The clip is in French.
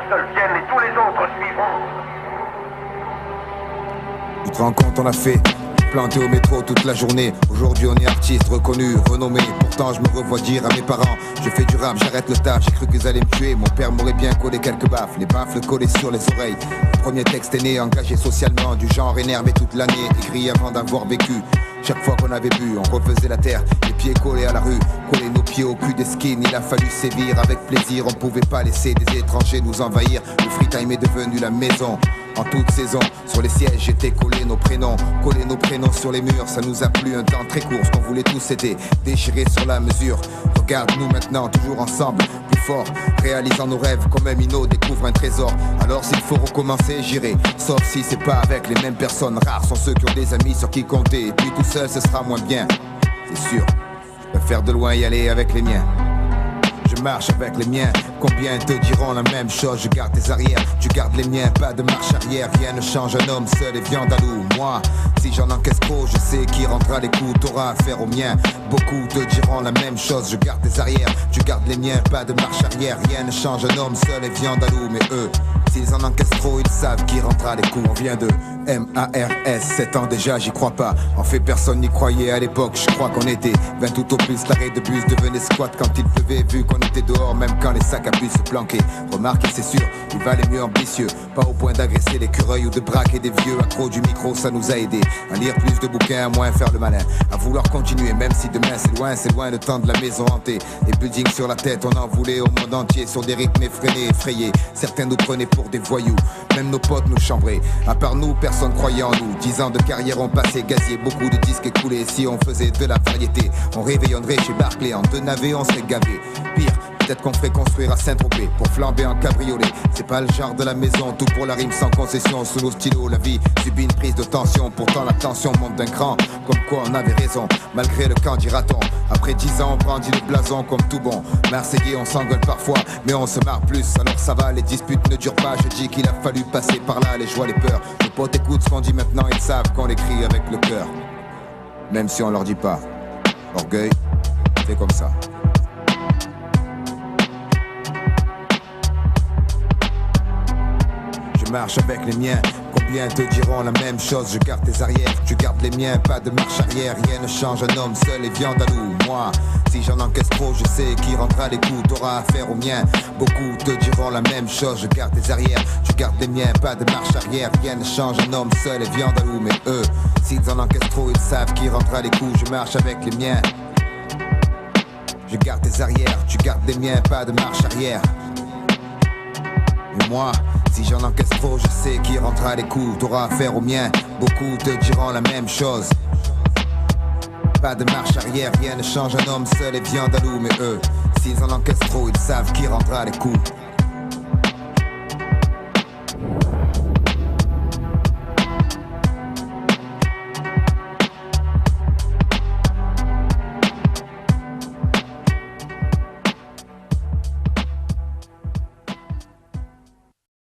qu'un seul vienne et tous les autres suivront. Tu te rends compte, on a fait planté au métro toute la journée. Aujourd'hui on est artiste, reconnu, renommé. Pourtant je me revois dire à mes parents: je fais du rap, j'arrête le taf. J'ai cru qu'ils allaient me tuer, mon père m'aurait bien collé quelques baffes. Les baffles collés sur les oreilles. Le premier texte est né, engagé socialement. Du genre énervé toute l'année, écrit avant d'avoir vécu. Chaque fois qu'on avait bu, on refaisait la terre, les pieds collés à la rue, coller nos pieds au cul des skins. Il a fallu sévir avec plaisir, on pouvait pas laisser des étrangers nous envahir. Le free time est devenu la maison. En toute saison, sur les sièges j'étais collé nos prénoms sur les murs. Ça nous a plu un temps très court, ce qu'on voulait tous c'était déchirer sur la mesure. Regarde-nous maintenant, toujours ensemble, plus fort, réalisant nos rêves comme un minot découvre un trésor. Alors s'il faut recommencer, j'irai, sauf si c'est pas avec les mêmes personnes. Rares sont ceux qui ont des amis sur qui compter, et puis tout seul ce sera moins bien. C'est sûr, je préfère de loin y aller avec les miens. Je marche avec les miens, combien te diront la même chose? Je garde tes arrières, tu gardes les miens, pas de marche arrière. Rien ne change, un homme seul et viande à loup. Moi, si j'en encaisse trop, je sais qui rendra les coups. T'auras affaire aux miens, beaucoup te diront la même chose. Je garde tes arrières, tu gardes les miens, pas de marche arrière. Rien ne change, un homme seul et viande à loup. Mais eux, s'ils en encaissent trop, ils savent qui rendra les coups. On vient de M-A-R-S, 7 ans déjà, j'y crois pas. En fait, personne n'y croyait à l'époque, je crois qu'on était 20 tout au plus. L'arrêt de bus devenait squat quand il pleuvait, vu qu'on était dehors, même quand les sacs à puce se planquaient. Remarque, c'est sûr, il valait mieux ambitieux, pas au point d'agresser l'écureuil ou de braquer des vieux. Accro du micro, ça nous a aidé à lire plus de bouquins, à moins faire le malin, à vouloir continuer, même si demain c'est loin le temps de la maison hantée. Des buildings sur la tête, on en voulait au monde entier, sur des rythmes effrénés, effrayés. Certains nous prenaient pour des voyous, même nos potes nous chambraient. À part nous, personne croyait en nous. 10 ans de carrière ont passé, gazier, beaucoup de disques écoulés. Si on faisait de la variété, on réveillonnerait chez Barclay. En 2 navets, on serait gavé. Pire, peut-être qu'on ferait construire à Saint-Tropez pour flamber en cabriolet. C'est pas le genre de la maison, tout pour la rime sans concession. Sous nos stylos, la vie subit une prise de tension. Pourtant la tension monte d'un cran, comme quoi on avait raison, malgré le camp dira-t-on. Après 10 ans, on brandit le blason comme tout bon Marseillais, on s'engueule parfois, mais on se marre plus. Alors ça va, les disputes ne durent pas. Je dis qu'il a fallu passer par là, les joies, les peurs. Nos potes écoutent ce qu'on dit maintenant, ils savent qu'on l'écrit avec le cœur. Même si on leur dit pas. Orgueil, c'est comme ça. Je marche avec les miens, combien te diront la même chose? Je garde tes arrières, tu gardes les miens, pas de marche arrière. Rien ne change, un homme seul et viande à loup. Moi, si j'en encaisse trop, je sais qui rendra les coups. T'auras affaire aux miens, beaucoup te diront la même chose. Je garde tes arrières, tu gardes les miens, pas de marche arrière. Rien ne change, un homme seul et viande à loup. Mais eux, s'ils en encaissent trop, ils savent qui rendra les coups. Je marche avec les miens, je garde tes arrières, tu gardes les miens, pas de marche arrière. Mais moi, si j'en encaisse trop, je sais qui rendra les coups. T'auras affaire aux miens, beaucoup te diront la même chose. Pas de marche arrière, rien ne change, un homme seul et viande à loup. Mais eux, s'ils en encaissent trop, ils savent qui rendra les coups.